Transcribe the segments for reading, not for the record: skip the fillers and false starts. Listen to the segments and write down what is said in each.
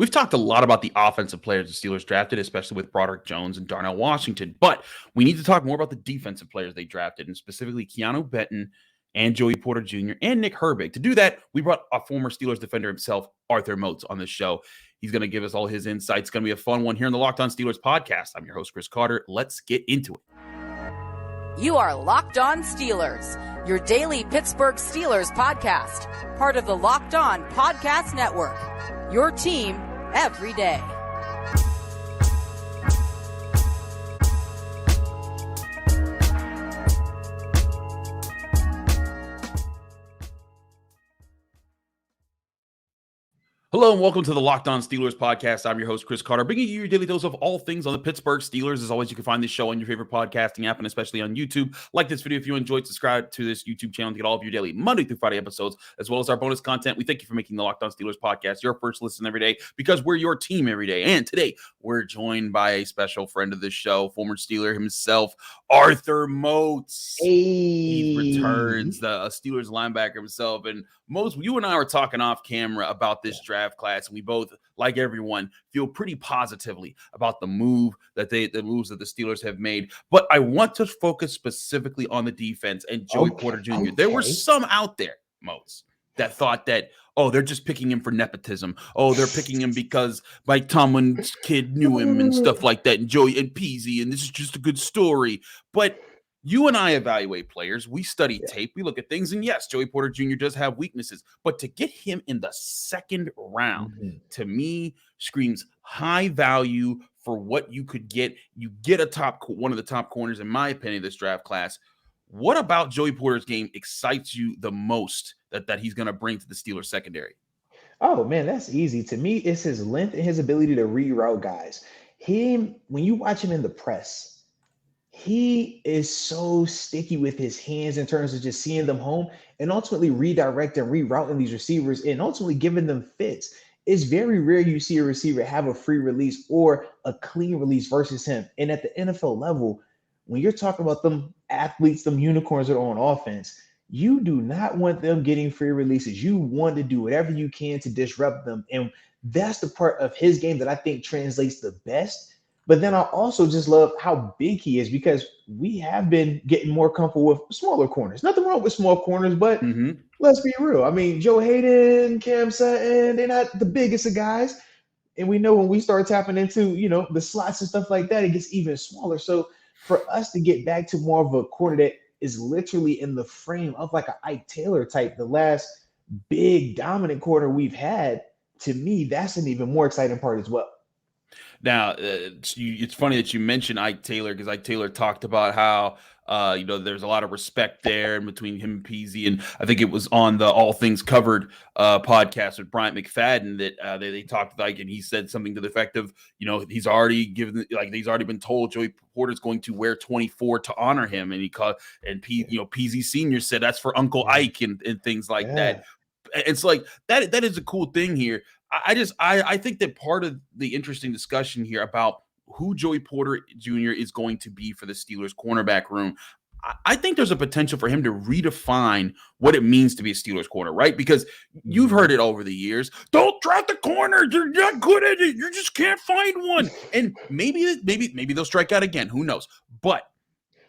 We've talked a lot about the offensive players the Steelers drafted, especially with Broderick Jones and Darnell Washington, but we need to talk more about the defensive players they drafted, and specifically Keanu Benton and Joey Porter Jr. and Nick Herbig. To do that, we brought a former Steelers defender himself, Arthur Moats, on the show. He's going to give us all his insights. It's going to be a fun one here on the Locked On Steelers podcast. I'm your host, Chris Carter. Let's get into it. You are Locked On Steelers, your daily Pittsburgh Steelers podcast, part of the Locked On Podcast Network, your team every day. Hello and welcome to the Locked On Steelers podcast. I'm your host, Chris Carter, bringing you your daily dose of all things on the Pittsburgh Steelers. As always, you can find this show on your favorite podcasting app and especially on YouTube. Like this video if you enjoyed, subscribe to this YouTube channel to get all of your daily Monday through Friday episodes, as well as our bonus content. We thank you for making the Locked On Steelers podcast your first listen every day, because we're your team every day. And today, we're joined by a special friend of the show, former Steeler himself, Arthur Moats. Hey. He returns, the Steelers linebacker himself. And Moats, you and I were talking off camera about this draft class, and we both, like everyone, feel pretty positively about the moves that the Steelers have made. But I want to focus specifically on the defense and Joey Porter Jr. There were some out there, Moats, that thought that, oh, they're just picking him for nepotism. Oh, they're picking him because Mike Tomlin's kid knew him and stuff like that, and Joey and Peasy, and this is just a good story. But you and I evaluate players. We study tape. We look at things. And yes, Joey Porter Jr. does have weaknesses. But to get him in the second round, to me, screams high value for what you could get. You get one of the top corners, in my opinion, this draft class. What about Joey Porter's game excites you the most that he's going to bring to the Steelers secondary? Oh, man, that's easy. To me, it's his length and his ability to reroute guys. When you watch him in the press, he is so sticky with his hands in terms of just seeing them home and ultimately redirecting, rerouting these receivers and ultimately giving them fits. It's very rare you see a receiver have a free release or a clean release versus him. And at the NFL level, when you're talking about them athletes, them unicorns that are on offense, you do not want them getting free releases. You want to do whatever you can to disrupt them. And that's the part of his game that I think translates the best. But then I also just love how big he is, because we have been getting more comfortable with smaller corners. Nothing wrong with small corners, but let's be real. I mean, Joe Hayden, Cam Sutton, they're not the biggest of guys. And we know when we start tapping into, the slots and stuff like that, it gets even smaller. So for us to get back to more of a corner that is literally in the frame of like an Ike Taylor type, the last big dominant corner we've had, to me, that's an even more exciting part as well. Now, it's funny that you mentioned Ike Taylor, because Ike Taylor talked about how, there's a lot of respect there in between him and Peasy. And I think it was on the All Things Covered podcast with Bryant McFadden that they talked with Ike, and he said something to the effect of, he's already been told Joey Porter's going to wear 24 to honor him. And Peasy Sr. said that's for Uncle Ike and things like that. It's like that is a cool thing here. I think that part of the interesting discussion here about who Joey Porter Jr. is going to be for the Steelers cornerback room, I think there's a potential for him to redefine what it means to be a Steelers corner, right? Because you've heard it over the years. Don't draft a corner. You're not good at it. You just can't find one. And maybe they'll strike out again. Who knows? But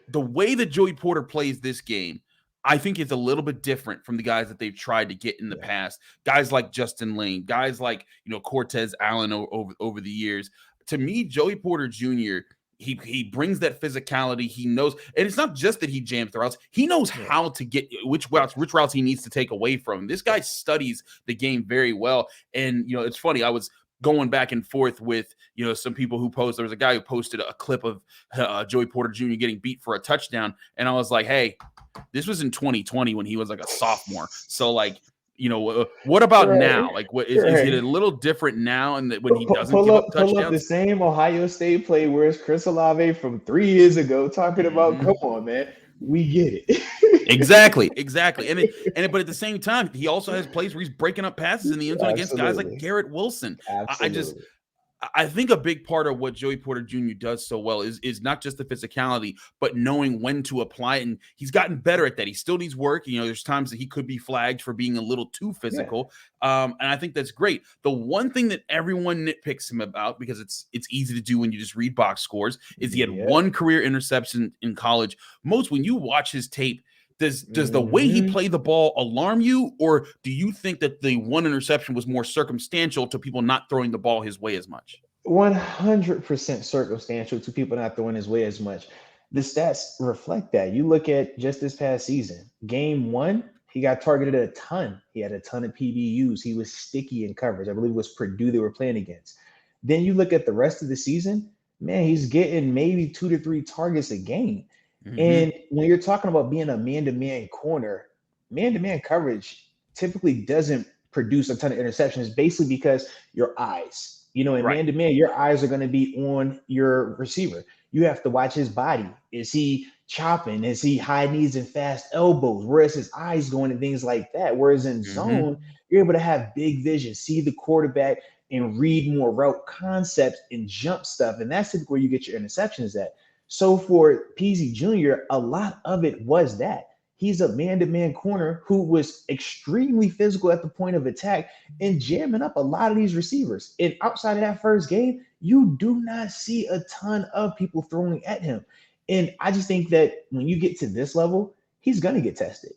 the way that Joey Porter plays this game, I think it's a little bit different from the guys that they've tried to get in the past. Guys like Justin Lane, guys like, Cortez Allen over the years. To me, Joey Porter Jr., he brings that physicality. He knows, and it's not just that he jams the routes. He knows how to get which routes he needs to take away from him. This guy studies the game very well. And, it's funny. I was going back and forth with, some people who there was a guy who posted a clip of Joey Porter Jr. getting beat for a touchdown. And I was like, hey, this was in 2020 when he was like a sophomore. So what about now? Like, is it a little different now? And when he doesn't give up touchdowns? Pull up the same Ohio State play where's Chris Olave from 3 years ago talking about, come on, man, we get it. Exactly. But at the same time, he also has plays where he's breaking up passes in the end zone against guys like Garrett Wilson. I think a big part of what Joey Porter Jr. does so well is not just the physicality, but knowing when to apply it. And he's gotten better at that. He still needs work. There's times that he could be flagged for being a little too physical. And I think that's great. The one thing that everyone nitpicks him about, because it's easy to do when you just read box scores, is he had one career interception in college. Most, when you watch his tape, does the way he played the ball alarm you, or do you think that the one interception was more circumstantial to people not throwing the ball his way as much? 100% circumstantial to people not throwing his way as much. The stats reflect that. You look at just this past season, game 1, he got targeted a ton. He had a ton of PBUs. He was sticky in coverage. I believe it was Purdue they were playing against. Then you look at the rest of the season, man, he's getting maybe 2 to 3 targets a game. And when you're talking about being a man-to-man corner, man-to-man coverage typically doesn't produce a ton of interceptions, basically because your eyes, in man-to-man, your eyes are going to be on your receiver. You have to watch his body. Is he chopping? Is he high knees and fast elbows? Where is his eyes going and things like that? Whereas in zone, you're able to have big vision, see the quarterback, and read more route concepts and jump stuff. And that's typically where you get your interceptions at. So for Peasy Jr., a lot of it was that. He's a man-to-man corner who was extremely physical at the point of attack and jamming up a lot of these receivers. And outside of that first game, you do not see a ton of people throwing at him. And I just think that when you get to this level, he's going to get tested.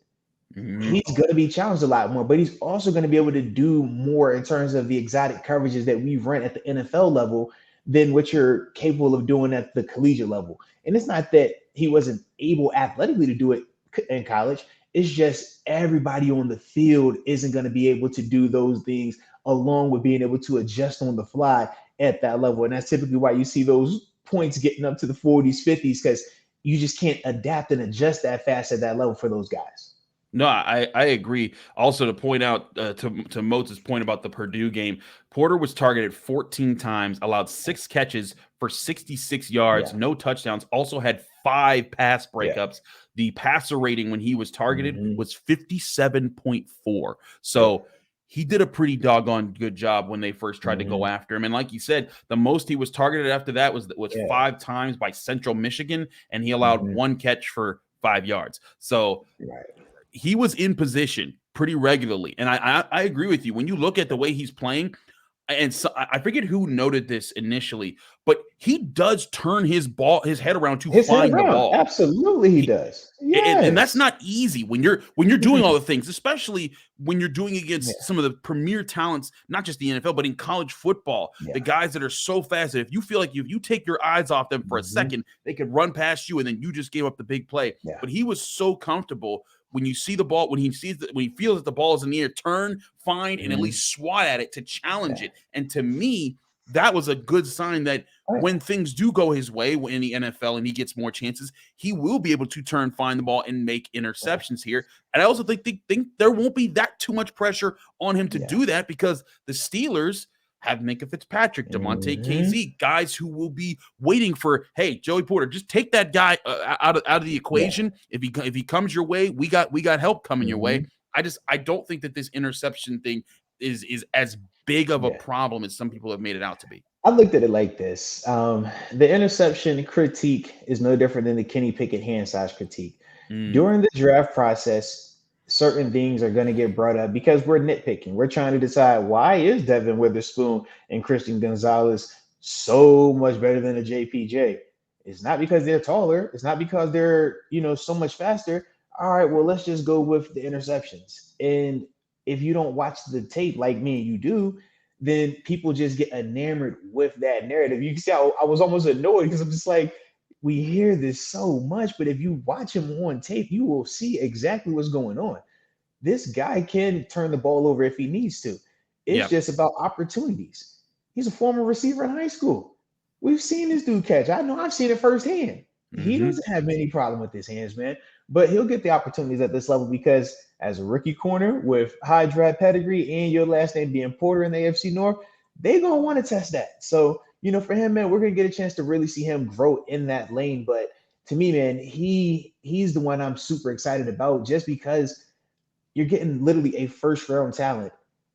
He's going to be challenged a lot more, but he's also going to be able to do more in terms of the exotic coverages that we run at the NFL level than what you're capable of doing at the collegiate level. And it's not that he wasn't able athletically to do it in college. It's just everybody on the field isn't going to be able to do those things along with being able to adjust on the fly at that level. And that's typically why you see those points getting up to the 40s, 50s, because you just can't adapt and adjust that fast at that level for those guys. No, I agree. Also, to point out to Moats' point about the Purdue game, Porter was targeted 14 times, allowed 6 catches for 66 yards, no touchdowns, also had 5 pass breakups. The passer rating when he was targeted was 57.4. So he did a pretty doggone good job when they first tried to go after him. And like you said, the most he was targeted after that was 5 times by Central Michigan, and he allowed 1 catch for 5 yards. So he was in position pretty regularly. And I agree with you. When you look at the way he's playing, and so, I forget who noted this initially, but he does turn his head around to find the ball. Absolutely, he does. And that's not easy when you're doing all the things, especially when you're doing against some of the premier talents, not just the NFL, but in college football. The guys that are so fast that if you feel like if you take your eyes off them for a second, they could run past you, and then you just gave up the big play. But he was so comfortable. When you see the ball, when he feels that the ball is in the air, turn, find, and at least swat at it to challenge it. And to me, that was a good sign that when things do go his way in the NFL and he gets more chances, he will be able to turn, find the ball, and make interceptions here. And I also think there won't be that too much pressure on him to do that, because the Steelers have Minka Fitzpatrick, DeMonte KZ, guys who will be waiting for, hey, Joey Porter, just take that guy out of the equation. If he comes your way, we got help coming your way. I don't think that this interception thing is as big of a problem as some people have made it out to be. I looked at it like this. The interception critique is no different than the Kenny Pickett hand size critique. During the draft process, certain things are going to get brought up because we're nitpicking. We're trying to decide, why is Devin Witherspoon and Christian Gonzalez so much better than a JPJ? It's not because they're taller. It's not because they're, so much faster. All right, well, let's just go with the interceptions. And if you don't watch the tape like me and you do, then people just get enamored with that narrative. You can see I was almost annoyed because I'm just like, we hear this so much, but if you watch him on tape, you will see exactly what's going on. This guy can turn the ball over if he needs to. It's just about opportunities. He's a former receiver in high school. We've seen this dude catch. I know I've seen it firsthand. He doesn't have any problem with his hands, man, but he'll get the opportunities at this level because as a rookie corner with high draft pedigree and your last name being Porter in the AFC North, they're going to want to test that. So, for him, man, we're going to get a chance to really see him grow in that lane. But to me, man, he's the one I'm super excited about just because you're getting literally a first-round talent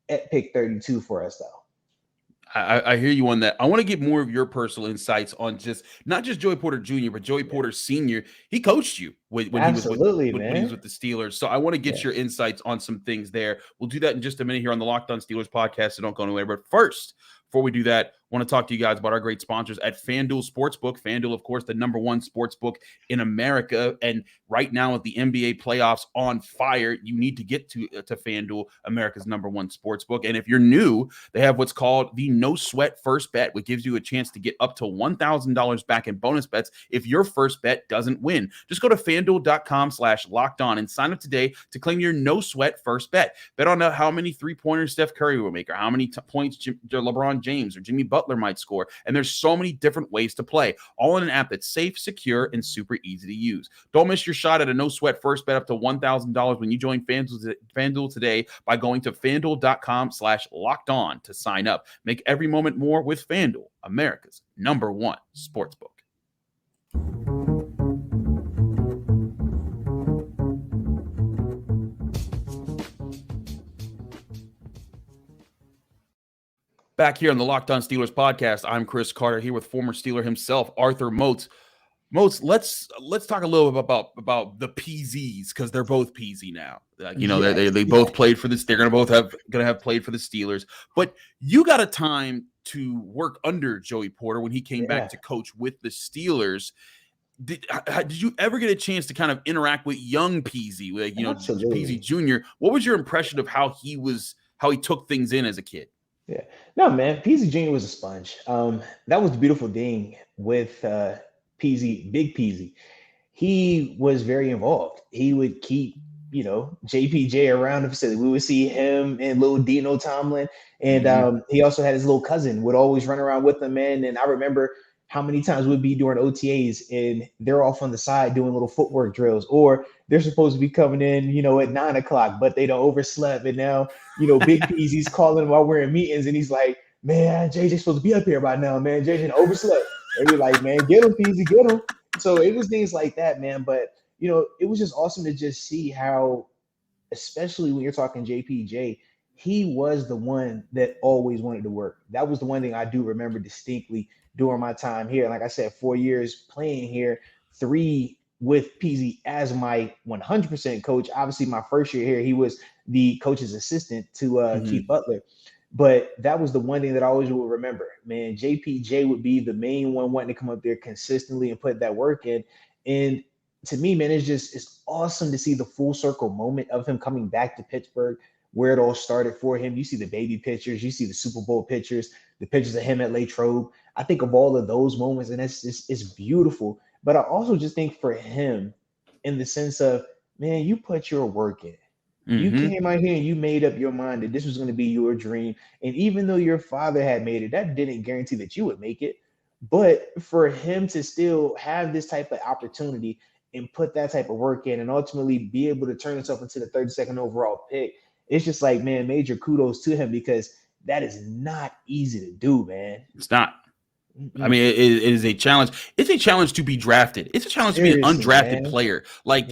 at pick 32 for us, though. I hear you on that. I want to get more of your personal insights on just not just Joey Porter Jr., but Joey Porter Sr. He coached you when he was Absolutely, when he was man. with the Steelers. So I want to get your insights on some things there. We'll do that in just a minute here on the Locked On Steelers podcast, so don't go anywhere. But first, before we do that, I want to talk to you guys about our great sponsors at FanDuel Sportsbook. FanDuel, of course, the #1 sportsbook in America. And right now with the NBA playoffs on fire, you need to get to FanDuel, America's #1 sportsbook. And if you're new, they have what's called the No Sweat First Bet, which gives you a chance to get up to $1,000 back in bonus bets if your first bet doesn't win. Just go to FanDuel.com/lockedon and sign up today to claim your No Sweat First Bet. Bet on how many three-pointers Steph Curry will make, or how many points LeBron James or Jimmy Butler might score. And there's so many different ways to play, all in an app that's safe, secure, and super easy to use. Don't miss your shot at a no sweat first bet up to $1,000 when you join FanDuel today by going to FanDuel.com/lockedon to sign up. Make every moment more with FanDuel, America's #1 sportsbook. Back here on the Locked On Steelers podcast, I'm Chris Carter here with former Steeler himself, Arthur Moats. Moats, let's talk a little bit about the PZs, because they're both PZ now. They both played for this. They're gonna have played for the Steelers. But you got a time to work under Joey Porter when he came back to coach with the Steelers. Did you ever get a chance to kind of interact with young PZ, PZ Jr.? What was your impression of how he took things in as a kid? Yeah. No, man, PZ Jr. was a sponge. That was the beautiful thing with PZ, Big PZ. He was very involved. He would keep, JPJ around the facility. We would see him and little Dino Tomlin. And he also had his little cousin would always run around with him, man. And I remember how many times we'd be during OTAs and they're off on the side doing little footwork drills, or they're supposed to be coming in, at 9:00, but they don't overslept. And now, Big PZ's calling while we're in meetings, and he's like, man, JJ's supposed to be up here by now, man. JJ overslept. And we're like, man, get him, PZ, get him. So it was things like that, man. But, it was just awesome to just see how, especially when you're talking JPJ, he was the one that always wanted to work. That was the one thing I do remember distinctly during my time here. Like I said, 4 years playing here, 3 with PZ as my 100% coach. Obviously, my first year here, he was the coach's assistant to Keith Butler. But that was the one thing that I always will remember. Man, JPJ would be the main one wanting to come up there consistently and put that work in. And to me, man, it's awesome to see the full circle moment of him coming back to Pittsburgh, where it all started for him. You see the baby pictures, you see the Super Bowl pictures, the pictures of him at Latrobe. I think of all of those moments, and it's beautiful. But I also just think for him, in the sense of, man, you put your work in. You came out here and you made up your mind that this was going to be your dream. And even though your father had made it, that didn't guarantee that you would make it. But for him to still have this type of opportunity and put that type of work in and ultimately be able to turn himself into the 32nd overall pick, it's just like, man, major kudos to him, because that is not easy to do, man. It's not. I mean, it is a challenge. It's a challenge to be drafted. It's a challenge to be an undrafted player. Like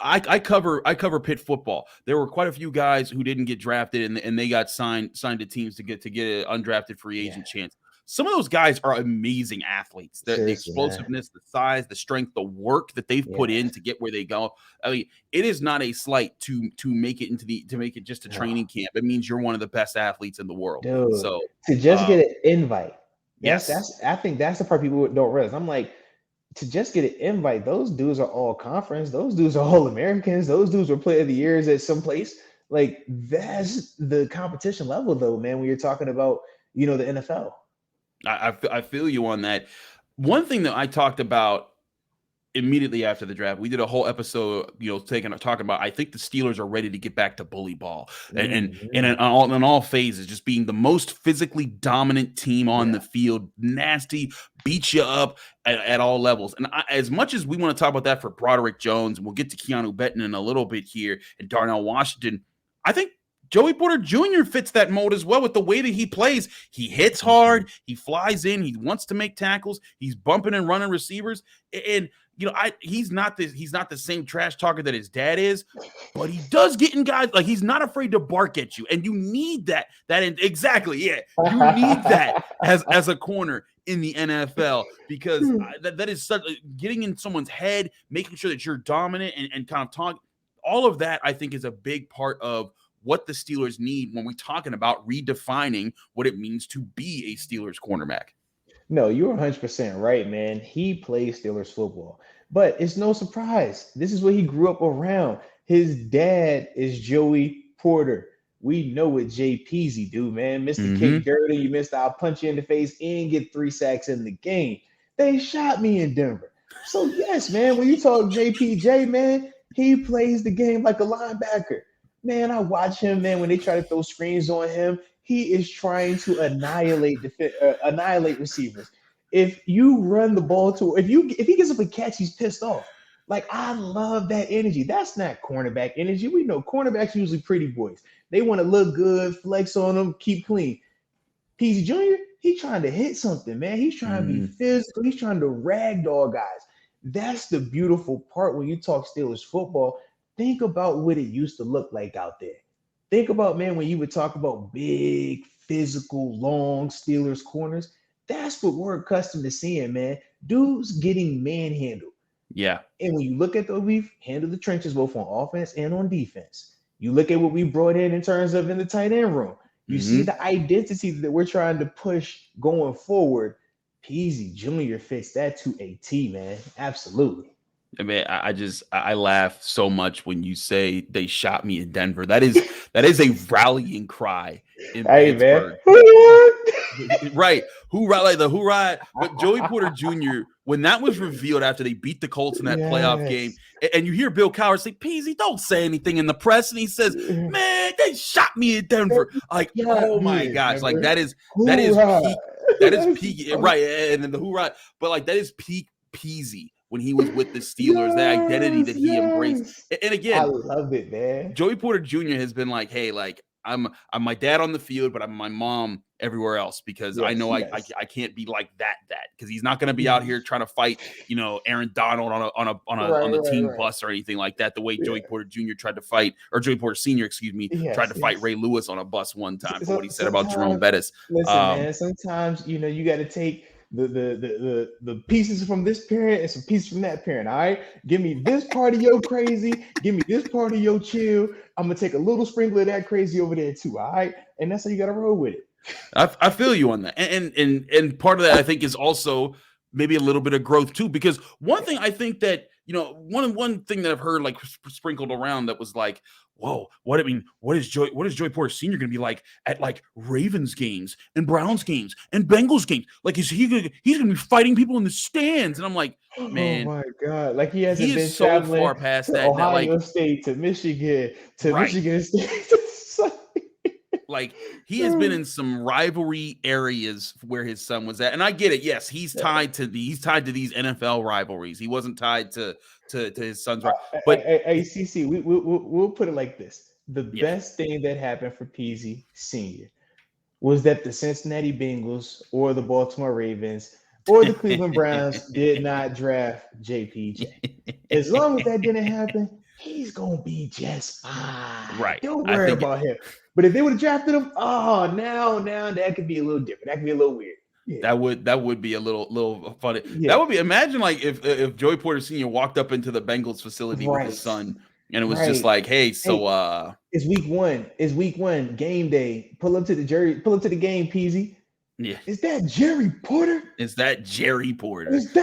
I cover Pitt football. There were quite a few guys who didn't get drafted, and they got signed to teams to get an undrafted free agent chance. Some of those guys are amazing athletes. The explosiveness, the size, the strength, the work that they've put in to get where they go. I mean, it is not a slight to make it just a training camp. It means you're one of the best athletes in the world. Dude, so to just get an invite. Yes, I think that's the part people don't realize. I'm like, to just get an invite, those dudes are all conference. Those dudes are all Americans. Those dudes were player of the years at some place. Like, that's the competition level, though, man, when you're talking about, the NFL. I feel you on that. One thing that I talked about immediately after the draft, we did a whole episode, talking about, I think the Steelers are ready to get back to bully ball and in all phases, just being the most physically dominant team on the field, nasty, beat you up at all levels. And as much as we want to talk about that for Broderick Jones, and we'll get to Keanu Benton in a little bit here, and Darnell Washington, I think Joey Porter Jr. fits that mold as well with the way that he plays. He hits hard. He flies in. He wants to make tackles. He's bumping and running receivers. And he's not the same trash talker that his dad is, but he does get in guys, like he's not afraid to bark at you, and you need that exactly, yeah. You need that as a corner in the NFL, because that is such getting in someone's head, making sure that you're dominant and kind of talk. All of that, I think, is a big part of what the Steelers need when we're talking about redefining what it means to be a Steelers cornerback. No, you're 100% right, man. He plays Steelers football, but it's no surprise. This is what he grew up around. His dad is Joey Porter. We know what Jay Peasy do, man. Mr. Kick Dirty, you missed, I'll punch you in the face and get 3 sacks in the game. They shot me in Denver. So, yes, man, when you talk JPJ, man, he plays the game like a linebacker. Man, I watch him, man, when they try to throw screens on him. He is trying to annihilate receivers. If you run the ball if he gets up a catch, he's pissed off. Like, I love that energy. That's not cornerback energy. We know cornerbacks are usually pretty boys. They want to look good, flex on them, keep clean. Peasy Jr., he's trying to hit something, man. He's trying to be physical. He's trying to ragdoll guys. That's the beautiful part when you talk Steelers football. Think about what it used to look like out there. Think about, man, when you would talk about big, physical, long Steelers corners. That's what we're accustomed to seeing, man. Dudes getting manhandled. Yeah. And when you look at we've handled the trenches both on offense and on defense. You look at what we brought in terms of in the tight end room. You see the identity that we're trying to push going forward. Peasy Jr. fits that to a T, man. Absolutely. I mean, I laugh so much when you say they shot me in Denver. That is a rallying cry in Pittsburgh. Man. Right. Hoorah, like the hoorah. But Joey Porter Jr., when that was revealed after they beat the Colts in that playoff game, and you hear Bill Cowher say, Peasy, don't say anything in the press. And he says, man, they shot me in Denver. Like, oh my gosh. Like that is peak. Right. And then the hoorah. But like that is peak Peasy. When he was with the Steelers, that identity that he embraced. And again, I love it, man. Joey Porter Jr. has been like, hey, like I'm my dad on the field, but I'm my mom everywhere else, because I know I can't be like that because he's not going to be out here trying to fight, Aaron Donald on the team bus or anything like that. The way Joey Porter Jr. tried to fight, or Joey Porter Sr., tried to fight Ray Lewis on a bus one time for what he said about Jerome Bettis. Listen, man, sometimes you got to take the pieces from this parent and some pieces from that parent. All right, give me this part of your crazy, give me this part of your chill. I'm gonna take a little sprinkle of that crazy over there too. All right, and that's how you gotta roll with it. I feel you on that, and part of that I think is also maybe a little bit of growth too, because one thing I think that one thing that I've heard like sprinkled around that was like, whoa, what is Joey Porter Sr. going to be like at like Ravens games and Browns games and Bengals games? Like, he's going to be fighting people in the stands? And I'm like, man, oh my God, like he hasn't been so far past that. Ohio State to Michigan to Michigan State. Like, he has been in some rivalry areas where his son was at, and I get it. Yes, he's tied to these NFL rivalries. He wasn't tied to his son's rivalry. But CC, we'll put it like this: the best thing that happened for Peasy Sr. was that the Cincinnati Bengals or the Baltimore Ravens or the Cleveland Browns did not draft JPJ. As long as that didn't happen, he's gonna be just fine. Right. Don't worry about him. But if they would have drafted him, now that could be a little different. That could be a little weird. Yeah. That would be a little funny. Yeah. That would be, imagine like if Joey Porter Sr. walked up into the Bengals facility with his son, and it was just like, hey, so it's week one, game day. Pull up to the game, Peasy. Yeah. Is that Jerry Porter?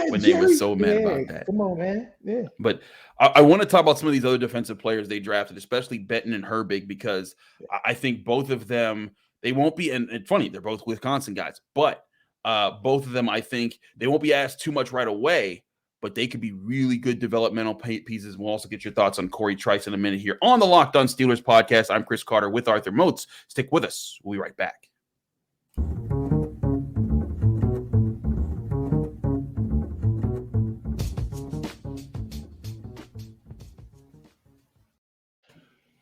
When they were so mad about that. Come on, man. Yeah. But I want to talk about some of these other defensive players they drafted, especially Benton and Herbig, because I think both of them, they won't be, and it's funny, they're both Wisconsin guys, but both of them, I think they won't be asked too much right away, but they could be really good developmental pieces. We'll also get your thoughts on Corey Trice in a minute here on the Locked On Steelers podcast. I'm Chris Carter with Arthur Moats. Stick with us. We'll be right back.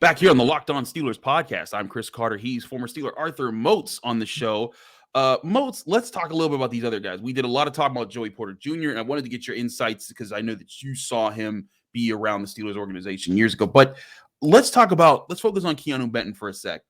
Back here on the Locked On Steelers podcast, I'm Chris Carter. He's former Steeler Arthur Moats on the show. Moats, let's talk a little bit about these other guys. We did a lot of talking about Joey Porter Jr., and I wanted to get your insights because I know that you saw him be around the Steelers organization years ago. But let's focus on Keanu Benton for a sec.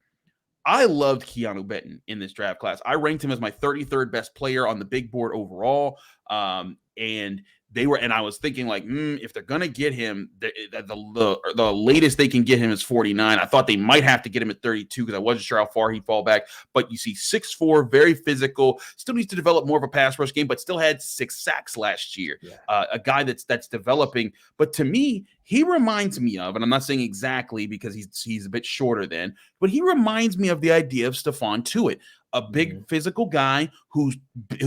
I loved Keanu Benton in this draft class. I ranked him as my 33rd best player on the big board overall. And I was thinking like, if they're going to get him, the latest they can get him is 49. I thought they might have to get him at 32 because I wasn't sure how far he'd fall back. But you see 6'4", very physical, still needs to develop more of a pass rush game, but still had 6 sacks last year. Yeah. A guy that's developing. But to me, he reminds me of, and I'm not saying exactly because he's a bit shorter than, but he reminds me of the idea of Stephon Tuitt. A big physical guy who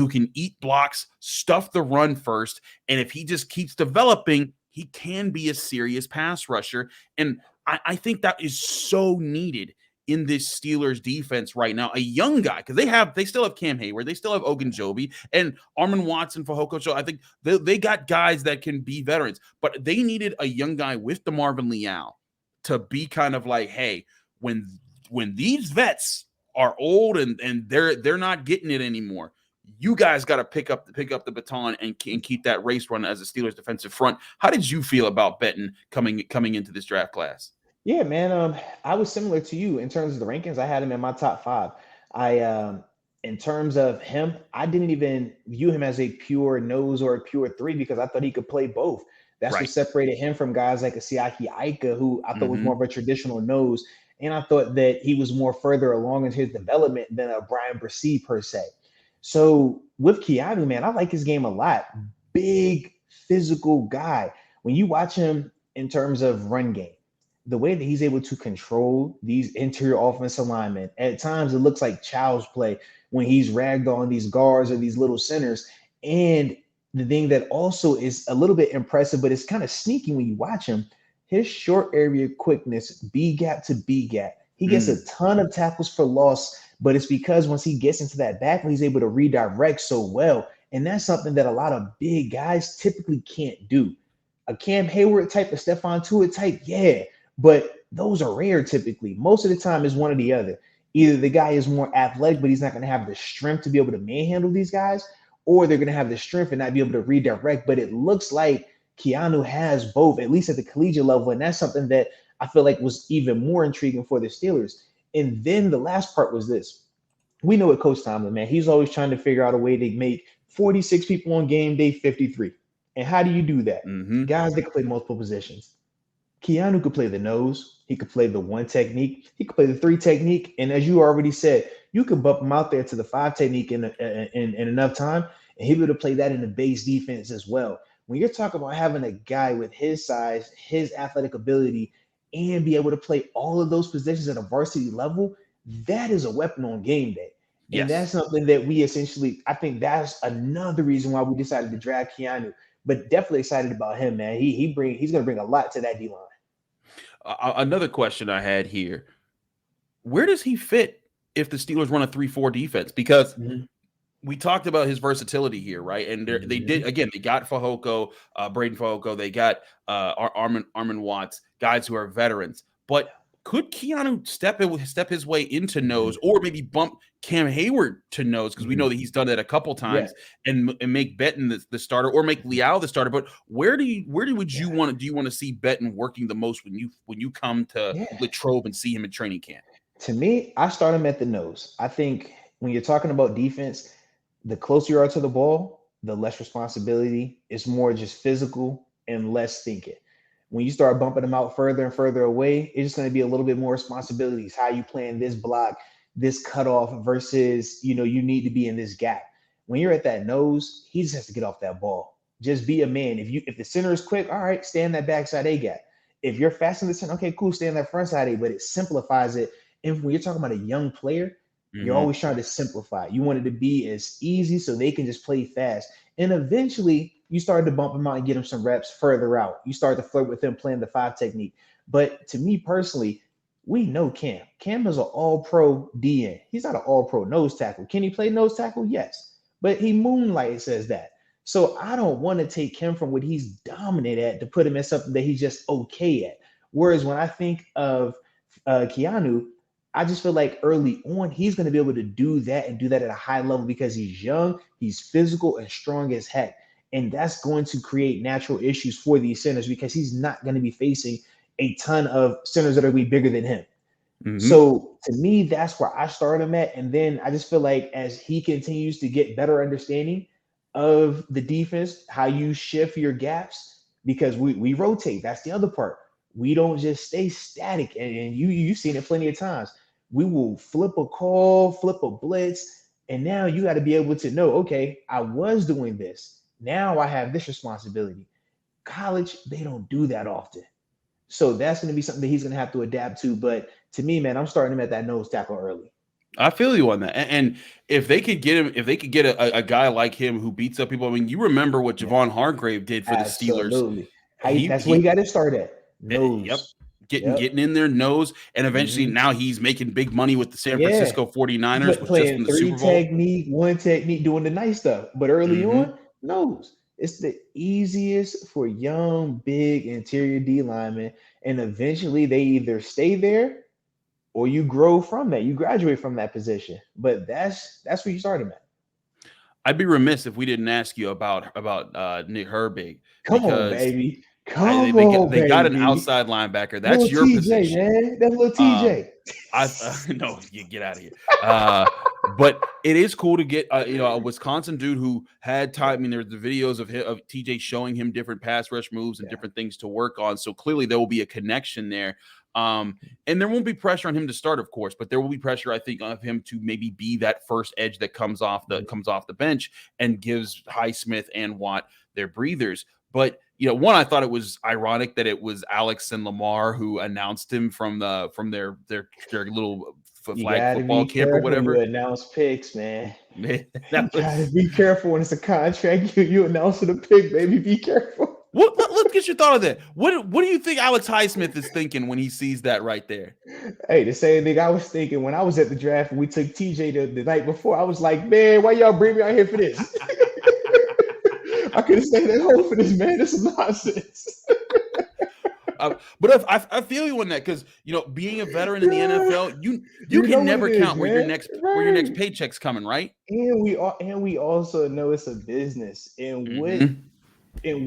can eat blocks, stuff the run first, and if he just keeps developing, he can be a serious pass rusher. And I think that is so needed in this Steelers defense right now. A young guy, because they still have Cam Heyward, they still have Ogunjobi, and Armon Watson for Hoko. So I think they got guys that can be veterans, but they needed a young guy with DeMarvin Leal to be kind of like, hey, when these vets are old and they're not getting it anymore, you guys got to pick up the baton and keep that race run as a Steelers defensive front. How did you feel about Benton coming into this draft class? Yeah, man. I was similar to you in terms of the rankings. I had him in my top 5. In terms of him, I didn't even view him as a pure nose or a pure 3 because I thought he could play both. That's right. What separated him from guys like a Siaki Ika, who I thought was more of a traditional nose. And I thought that he was more further along in his development than a Brian Bresee per se. So with Keanu, man, I like his game a lot. Big physical guy. When you watch him in terms of run game, the way that he's able to control these interior offensive linemen, at times it looks like child's play when he's ragged on these guards or these little centers. And the thing that also is a little bit impressive, but it's kind of sneaky when you watch him, his short area quickness, B gap to B gap. He gets a ton of tackles for loss, but it's because once he gets into that back, he's able to redirect so well. And that's something that a lot of big guys typically can't do. A Cam Heyward type, a Stephon Tuitt type, yeah, but those are rare typically. Most of the time is one or the other. Either the guy is more athletic, but he's not going to have the strength to be able to manhandle these guys, or they're going to have the strength and not be able to redirect. But it looks like Keanu has both, at least at the collegiate level, and that's something that I feel like was even more intriguing for the Steelers. And then the last part was this. We know what Coach Tomlin, man, he's always trying to figure out a way to make 46 people on game day 53. And how do you do that? Guys that can play multiple positions. Keanu could play the nose. He could play the 1 technique. He could play the 3 technique. And as you already said, you could bump him out there to the 5 technique in enough time, and he would have played that in the base defense as well. When you're talking about having a guy with his size, his athletic ability, and be able to play all of those positions at a varsity level, that is a weapon on game day. Yes. And that's something that we essentially, I think that's another reason why we decided to draft Keanu, but definitely excited about him, man. He's going to bring a lot to that D-line. Another question I had here, where does he fit if the Steelers run a 3-4 defense? Because we talked about his versatility here, right? And they did, again, they got Fehoko, Braden Fehoko, they got Armon Watts, guys who are veterans. But could Keanu step his way into nose, or maybe bump Cam Heyward to nose, because we know that he's done that a couple times, and make Benton the starter, or make Leal the starter? But where do you want to see Benton working the most when you come to Latrobe and see him in training camp? To me, I start him at the nose. I think when you're talking about defense, the closer you are to the ball, the less responsibility. It's more just physical and less thinking. When you start bumping them out further and further away, it's just going to be a little bit more responsibilities. How you playing this block, this cutoff versus, you need to be in this gap. When you're at that nose, he just has to get off that ball. Just be a man. If the center is quick, all right, stay in that backside A gap. If you're fast in the center, okay, cool, stay in that front side A, but it simplifies it. And when you're talking about a young player, you're always trying to simplify. You want it to be as easy so they can just play fast. And eventually you start to bump him out and get him some reps further out. You start to flirt with him playing the 5 technique. But to me personally, we know Cam. Cam is an all-pro DN. He's not an all-pro nose tackle. Can he play nose tackle? Yes. But he moonlights as that. So I don't want to take him from what he's dominant at to put him in something that he's just okay at. Whereas when I think of Keanu, I just feel like early on, he's going to be able to do that and do that at a high level because he's young, he's physical and strong as heck. And that's going to create natural issues for these centers because he's not going to be facing a ton of centers that are going to be bigger than him. Mm-hmm. So to me, that's where I start him at. And then I just feel like as he continues to get better understanding of the defense, how you shift your gaps, because we rotate. That's the other part. We don't just stay static. And you've seen it plenty of times. We will flip a call, flip a blitz. And now you got to be able to know, okay, I was doing this. Now I have this responsibility. College, they don't do that often. So that's going to be something that he's going to have to adapt to. But to me, man, I'm starting him at that nose tackle early. I feel you on that. And if they could get him, if they could get a guy like him who beats up people, I mean, you remember what Javon Hargrave did for the Steelers. Absolutely. That's where he got his start at. Nose. Yep. Getting in their nose, and eventually now he's making big money with the San Francisco 49ers. Playing just in the Super Bowl. one technique, doing the nice stuff. But early on, nose. It's the easiest for young, big interior D linemen. And eventually they either stay there or you grow from that. You graduate from that position. But that's where you start him at. I'd be remiss if we didn't ask you about Nick Herbig. Come on, baby. They got an outside linebacker. That's little your TJ, position, man. That's little TJ. No, you get out of here. But it is cool to get a Wisconsin dude who had time. I mean, there's the videos of TJ showing him different pass rush moves and different things to work on. So clearly there will be a connection there. And there won't be pressure on him to start, of course, but there will be pressure, I think, on him to maybe be that first edge that comes off the bench and gives Highsmith and Watt their breathers. But one, I thought it was ironic that it was Alex and Lamar who announced him from their little flag football camp or whatever. You announce picks, man. You gotta be careful when it's a contract. You announcing a pick, baby. Be careful. Let's get your thought on that. What do you think Alex Highsmith is thinking when he sees that right there? Hey, the same thing I was thinking when I was at the draft and we took TJ the night before. I was like, man, why y'all bring me out here for this? I could have stayed at home for this, man. This is nonsense. But I feel you on that because being a veteran in the NFL, you can never count where your next paycheck's coming, right? And we also know it's a business, and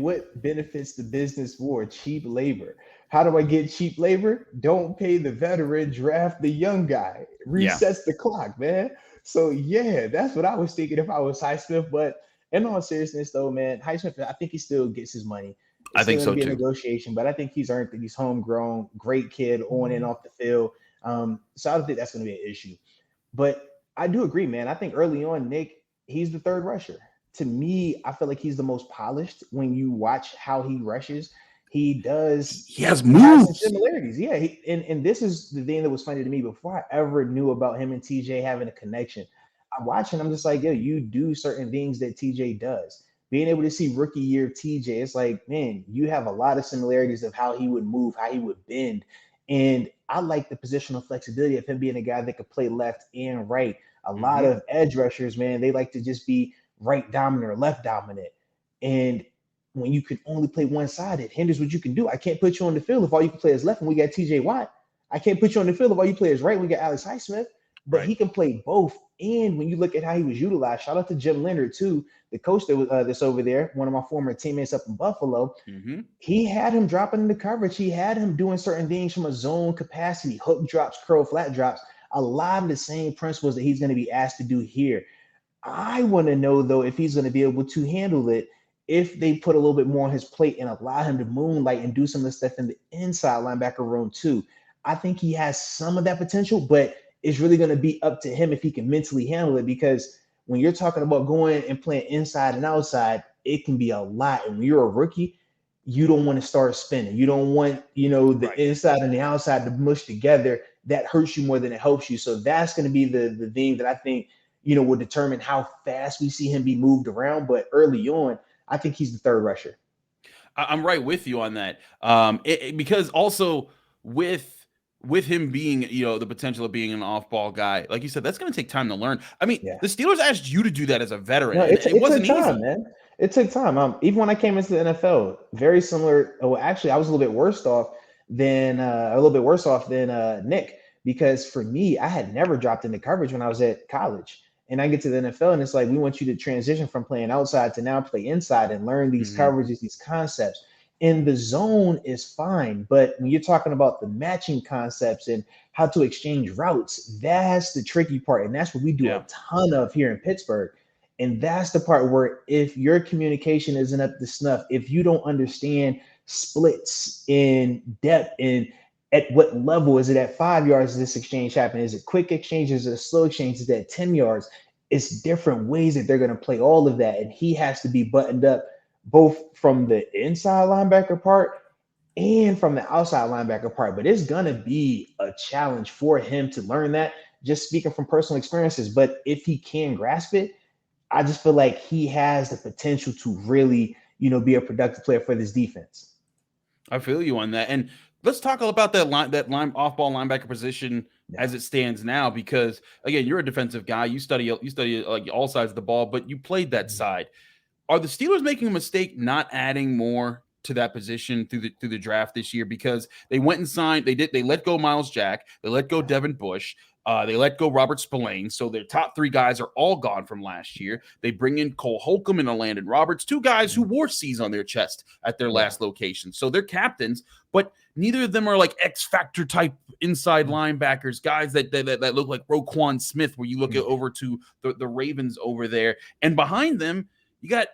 what benefits the business more? Cheap labor. How do I get cheap labor? Don't pay the veteran, draft the young guy. Resets the clock, man. So that's what I was thinking if I was Highsmith. But in all seriousness, though, man, Highsmith, I think he still gets his money. I think so too. Negotiation, but I think he's earned it. He's homegrown, great kid on and off the field. So I don't think that's going to be an issue. But I do agree, man. I think early on, Nick, he's the third rusher. To me, I feel like he's the most polished when you watch how he rushes. He has moves. Similarities. Yeah. And this is the thing that was funny to me before I ever knew about him and TJ having a connection. I'm watching, I'm just like, yo, you do certain things that TJ does. Being able to see rookie year TJ, it's like, man, you have a lot of similarities of how he would move, how he would bend. And I like the positional flexibility of him being a guy that could play left and right. A lot of edge rushers, man, they like to just be right dominant or left dominant. And when you can only play one side, it hinders what you can do. I can't put you on the field if all you can play is left and we got TJ Watt. I can't put you on the field if all you play is right. We got Alex Highsmith. But he can play both. And when you look at how he was utilized, shout out to Jim Leonard, too, the coach that was that's over there, one of my former teammates up in Buffalo. He had him dropping into coverage. He had him doing certain things from a zone capacity, hook drops, curl flat drops, a lot of the same principles that he's going to be asked to do here. I want to know, though, if he's going to be able to handle it if they put a little bit more on his plate and allow him to moonlight and do some of the stuff in the inside linebacker room, too. I think he has some of that potential, but it's really going to be up to him if he can mentally handle it, because when you're talking about going and playing inside and outside, it can be a lot. And when you're a rookie, you don't want to start spinning. You don't want, the inside and the outside to mush together. That hurts you more than it helps you. So that's going to be the thing that I think, will determine how fast we see him be moved around. But early on, I think he's the third rusher. I'm right with you on that. Because also with him being, the potential of being an off-ball guy, like you said, that's going to take time to learn. I mean, the Steelers asked you to do that as a veteran. No, it wasn't easy, man. It took time. Even when I came into the NFL, very similar. Well, actually, I was a little bit worse off than Nick, because for me, I had never dropped into coverage when I was at college. And I get to the NFL and it's like, we want you to transition from playing outside to now play inside and learn these coverages, these concepts. And the zone is fine. But when you're talking about the matching concepts and how to exchange routes, that's the tricky part. And that's what we do a ton of here in Pittsburgh. And that's the part where if your communication isn't up to snuff, if you don't understand splits in depth and at what level is it at 5 yards this exchange happening? Is it quick exchange? Is it a slow exchange? Is it at 10 yards? It's different ways that they're going to play all of that. And he has to be buttoned up both from the inside linebacker part and from the outside linebacker part. But it's going to be a challenge for him to learn that, just speaking from personal experiences. But if he can grasp it, I just feel like he has the potential to really, be a productive player for this defense. I feel you on that. And let's talk about that off-ball linebacker position as it stands now, because again, you're a defensive guy. You study like all sides of the ball, but you played that side. Are the Steelers making a mistake not adding more to that position through the draft this year? Because they went and signed, they let go Miles Jack, they let go Devin Bush, they let go Robert Spillane. So their top 3 guys are all gone from last year. They bring in Cole Holcomb and Landon Roberts, 2 guys who wore C's on their chest at their last location. So they're captains, but neither of them are like X Factor type inside linebackers, guys that look like Roquan Smith, where you look at over to the Ravens over there. And behind them, you got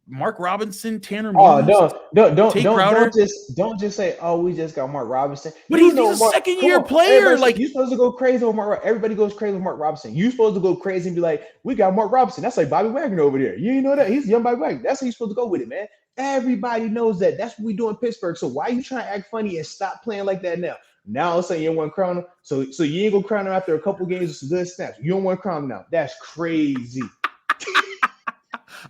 Mark Robinson, Tanner Muse, don't just say, oh, we just got Mark Robinson. But he's a second-year player. Like, you're supposed to go crazy with Mark. Everybody goes crazy with Mark Robinson. You're supposed to go crazy and be like, we got Mark Robinson. That's like Bobby Wagner over there. You know that he's young Bobby Wagner. That's how you're supposed to go with it, man. Everybody knows that. That's what we do in Pittsburgh. So why are you trying to act funny and stop playing like that now? Now all of a sudden you don't want to crown him. So you ain't gonna crown him after a couple games with some good snaps. You don't want to crown him now. That's crazy.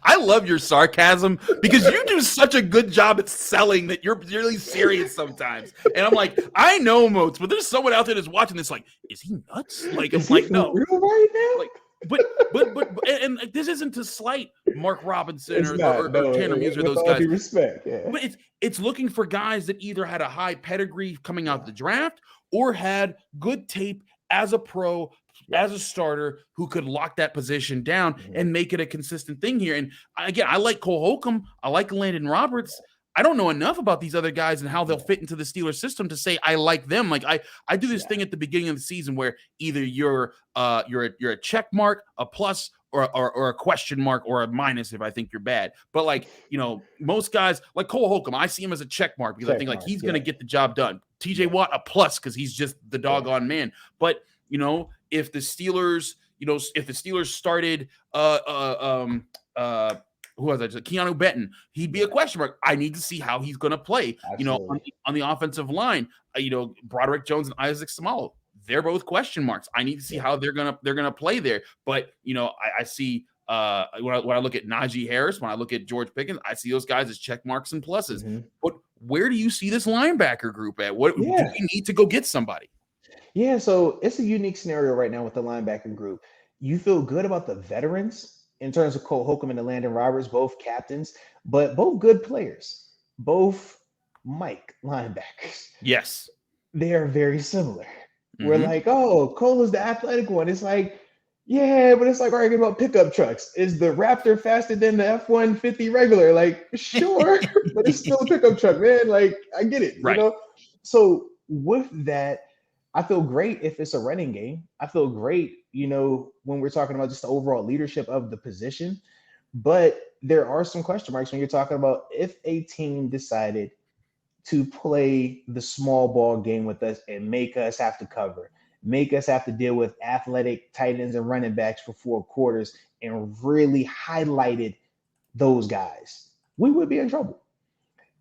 I love your sarcasm because you do such a good job at selling that you're really serious sometimes. And I'm like, I know Moats, but there's someone out there that's watching this like, is he nuts? Like, I'm like, no. Real right now? Like, but and this isn't to slight Mark Robinson or Tanner Muse or those guys. Due respect, yeah. But it's looking for guys that either had a high pedigree coming out the draft or had good tape as a pro, as a starter, who could lock that position down and make it a consistent thing here. And again, I like Cole Holcomb. I like Landon Roberts. I don't know enough about these other guys and how they'll fit into the Steelers system to say I like them. Like I do this thing at the beginning of the season where either you're a check mark, a plus, or a question mark, or a minus if I think you're bad. But like, most guys like Cole Holcomb, I see him as a check mark because I think like he's going to get the job done. TJ Watt, a plus because he's just the doggone man. But if the Steelers, started who was that? Keanu Benton, he'd be a question mark. I need to see how he's going to play. On the offensive line. Broderick Jones and Isaac Samalo, they're both question marks. I need to see how they're gonna play there. But I see when I look at Najee Harris, when I look at George Pickens, I see those guys as check marks and pluses. But where do you see this linebacker group at? What do we need to go get somebody? Yeah, so it's a unique scenario right now with the linebacker group. You feel good about the veterans in terms of Cole Holcomb and Landon Roberts, both captains, but both good players, both Mike linebackers. Yes. They are very similar. We're like, oh, Cole is the athletic one. It's like, yeah, but it's like arguing about pickup trucks. Is the Raptor faster than the F-150 regular? Like, sure, but it's still a pickup truck, man. Like, I get it, right. So with that, I feel great if it's a running game. I feel great, when we're talking about just the overall leadership of the position. But there are some question marks when you're talking about if a team decided to play the small ball game with us and make us have to cover, make us have to deal with athletic tight ends and running backs for 4 quarters and really highlighted those guys, we would be in trouble.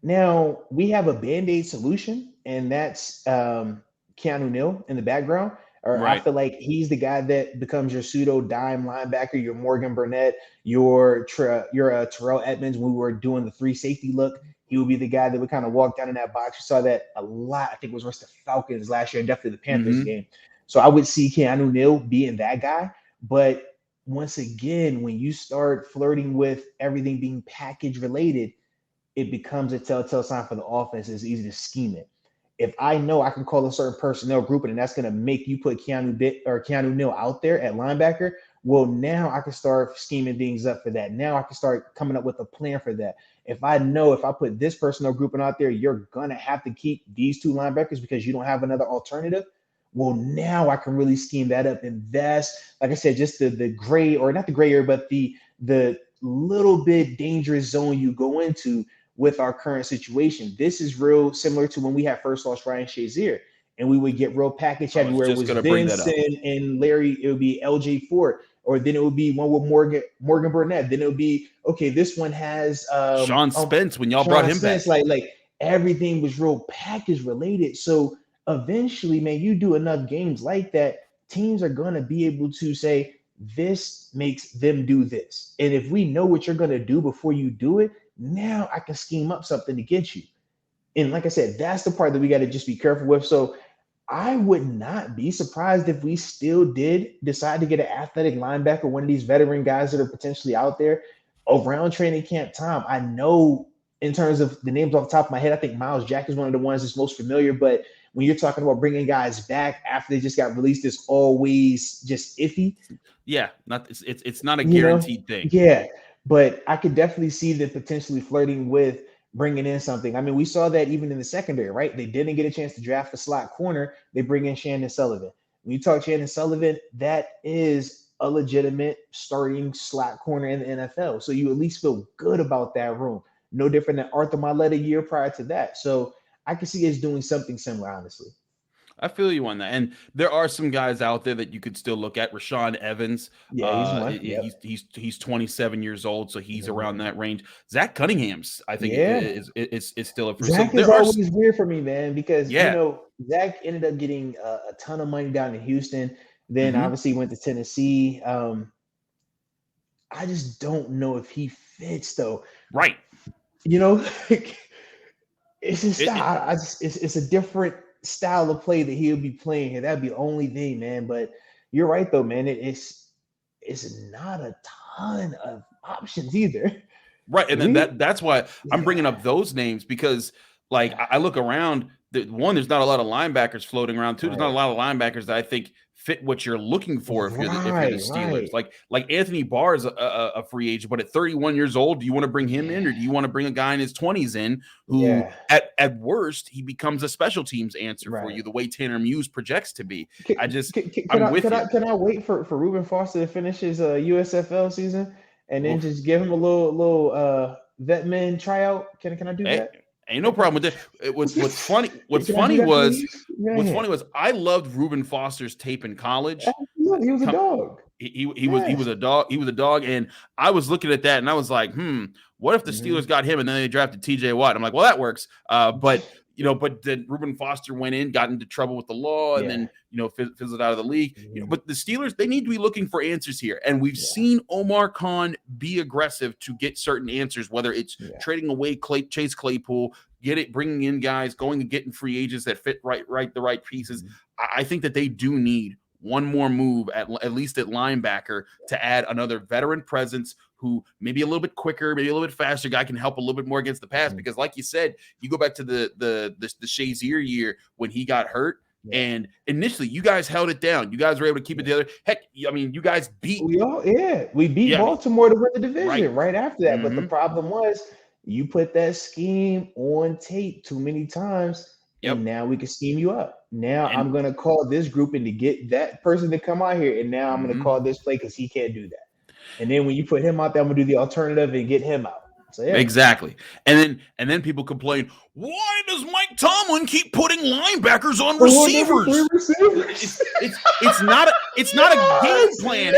Now, we have a Band-Aid solution, and that's Keanu Neal in the background. I feel like he's the guy that becomes your pseudo dime linebacker, your Morgan Burnett, your Terrell Edmonds. When we were doing the 3 safety look, he would be the guy that would kind of walk down in that box. You saw that a lot. I think it was versus the Falcons last year and definitely the Panthers game. So I would see Keanu Neal being that guy. But once again, when you start flirting with everything being package related, it becomes a telltale sign for the offense. It's easy to scheme it. if I know I can call a certain personnel group and that's going to make you put Keanu Neal out there at linebacker, well, now I can start scheming things up for that. Now I can start coming up with a plan for that. If I know if I put this personnel grouping out there, you're going to have to keep these two linebackers because you don't have another alternative. Well, now I can really scheme that up. And that's, like I said, just the gray, or not the gray area, but the little bit dangerous zone you go into with our current situation. This is real similar to when we had first lost Ryan Shazier, and we would get real package heavy where it was Vincent and Larry. It would be LJ Ford, or then it would be one with Morgan Burnett. Then it would be, okay, this one has Sean Spence when y'all brought him back. Like everything was real package related. So eventually, man, you do enough games like that, teams are going to be able to say, this makes them do this. And if we know what you're going to do before you do it, now I can scheme up something to get you. And like I said, that's the part that we got to just be careful with. So I would not be surprised if we still did decide to get an athletic linebacker, one of these veteran guys that are potentially out there around training camp time. I know in terms of the names off the top of my head, I think Miles Jack is one of the ones that's most familiar. But when you're talking about bringing guys back after they just got released, it's always just iffy. Yeah, it's not a guaranteed thing. Yeah, but I could definitely see them potentially flirting with bringing in something. I mean, we saw that even in the secondary, right? They didn't get a chance to draft a slot corner. They bring in Shannon Sullivan. When you talk Shannon Sullivan, that is a legitimate starting slot corner in the NFL. So you at least feel good about that room. No different than Arthur Moats a year prior to that. So I can see us doing something similar, honestly. I feel you on that. And there are some guys out there that you could still look at. Rashaan Evans. Yeah, he's 27 years old, so he's around that range. Zach Cunningham's, I think, is still a first. Zach is always weird for me, man, because Zach ended up getting a ton of money down in Houston. Then obviously went to Tennessee. I just don't know if he fits, though. Right. It's his style. It's a different style of play that he'll be playing here. That'd be the only thing, man. But you're right, though, man. It's not a ton of options either. Right, and then that's why I'm bringing up those names, because, like, I look around. One, there's not a lot of linebackers floating around. Two, there's not a lot of linebackers that I think fit what you're looking for if you're the Steelers. Like Anthony Barr is a free agent, but at 31 years old, do you want to bring him in, or do you want to bring a guy in his 20s in who, at worst, he becomes a special teams answer for you, the way Tanner Muse projects to be? Can I wait for Reuben Foster to finish his USFL season and then just give him a little vet man tryout? Can I do that? Ain't no problem with that. What's funny was I loved Reuben Foster's tape in college. He was a dog. He was a dog. He was a dog, and I was looking at that, and I was like, what if the Steelers got him and then they drafted T.J. Watt? I'm like, well, that works. But then Reuben Foster went in, got into trouble with the law, and then fizzled out of the league. But the Steelers, they need to be looking for answers here, and we've seen Omar Khan be aggressive to get certain answers, whether it's trading away Chase Claypool, bringing in guys, going and getting free agents that fit the right pieces. I think that they do need one more move at least at linebacker to add another veteran presence who maybe a little bit quicker, maybe a little bit faster guy can help a little bit more against the pass. Because like you said, you go back to the Shazier year when he got hurt. And initially, you guys held it down. You guys were able to keep it together. Heck, I mean, you guys beat. We beat Baltimore to win the division right after that. But the problem was you put that scheme on tape too many times, and now we can scheme you up. Now I'm going to call this group in to get that person to come out here, and now I'm going to call this play because he can't do that. And then when you put him out there, I'm going to do the alternative and get him out. So, exactly. And then people complain, why does Mike Tomlin keep putting linebackers on receivers? It's not a game plan.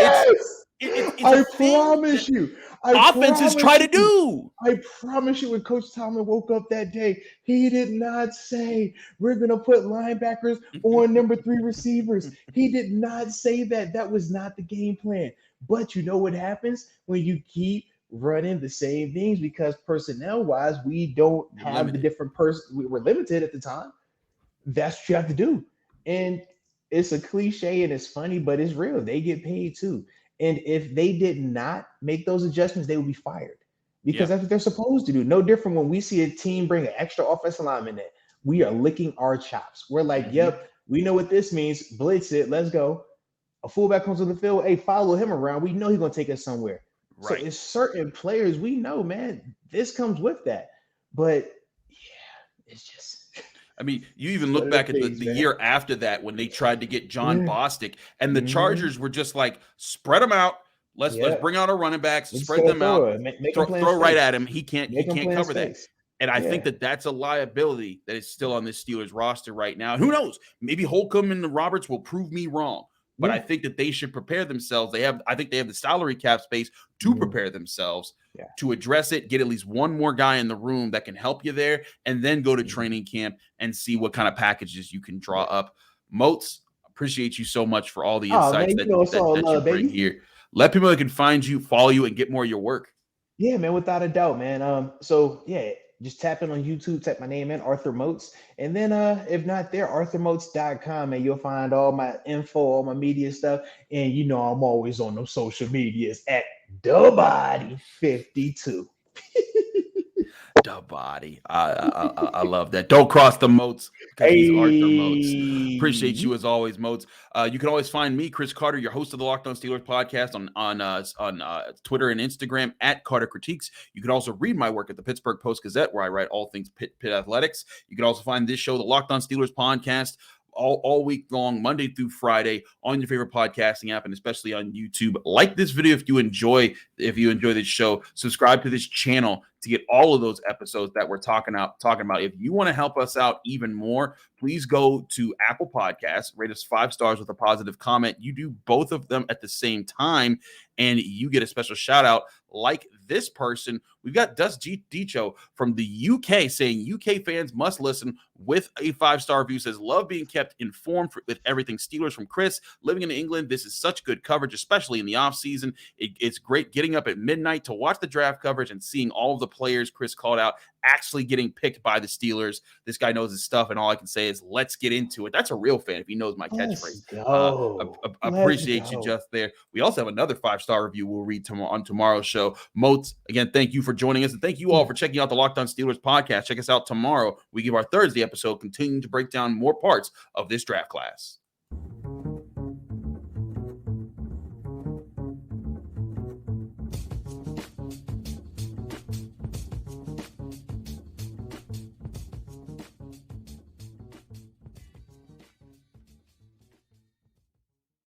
It's I promise you. Offenses try to do. I promise you, when Coach Tomlin woke up that day, he did not say we're going to put linebackers on number 3 receivers. He did not say that. That was not the game plan. But you know what happens when you keep running the same things, because personnel-wise, we don't have the different we were limited at the time. That's what you have to do. And it's a cliche and it's funny, but it's real. They get paid too. And if they did not make those adjustments, they would be fired, because that's what they're supposed to do. No different when we see a team bring an extra offensive lineman in. we are licking our chops. We're like, yep, we know what this means. Blitz it. Let's go. A fullback comes on the field. Hey, follow him around. We know he's going to take us somewhere. Right. So it's certain players we know, man, this comes with that. But yeah, it's just. I mean, you even look back at the year after that when they tried to get John Bostic, and the Chargers were just like, spread them out. Let's bring out our running backs, spread them out, throw right at him. He can't cover that. And I think that that's a liability that is still on this Steelers roster right now. And who knows? Maybe Holcomb and the Roberts will prove me wrong. But I think that they should prepare themselves. I think they have the salary cap space to prepare themselves to address it, get at least one more guy in the room that can help you there, and then go to training camp and see what kind of packages you can draw up. Moats, appreciate you so much for all the insights that you bring here. Let people that can find you, follow you, and get more of your work. Yeah, man, without a doubt, man. Just tap in on YouTube, type my name in, Arthur Moats. And then if not there, arthurmoats.com, and you'll find all my info, all my media stuff. And you know I'm always on those social medias at TheBody52. The body. I love that. Don't cross the Moats because he's Arthur Moats. Appreciate you as always, Moats. You can always find me, Chris Carter, your host of the Locked On Steelers podcast on Twitter and Instagram at Carter Critiques. You can also read my work at the Pittsburgh Post-Gazette, where I write all things Pitt Athletics. You can also find this show, the Locked On Steelers podcast, all week long, Monday through Friday, on your favorite podcasting app, and especially on YouTube. Like this video if you enjoy this show. Subscribe to this channel to get all of those episodes that we're talking about. If you want to help us out even more, please go to Apple Podcasts, rate us 5 stars with a positive comment. You do both of them at the same time, and you get a special shout out like this person. We've got Dust Dicho from the UK saying UK fans must listen with a 5-star review. Says, love being kept informed with everything Steelers from Chris. Living in England, this is such good coverage, especially in the offseason. It's great getting up at midnight to watch the draft coverage and seeing all of the players Chris called out actually getting picked by the Steelers. This guy knows his stuff, and all I can say is let's get into it. That's a real fan if he knows my catchphrase. Appreciate you just there. We also have another 5-star review we'll read on tomorrow's show. Moats, again, thank you for joining us, and thank you all for checking out the Locked On Steelers podcast. Check us out tomorrow. We give our Thursday episode, continuing to break down more parts of this draft class.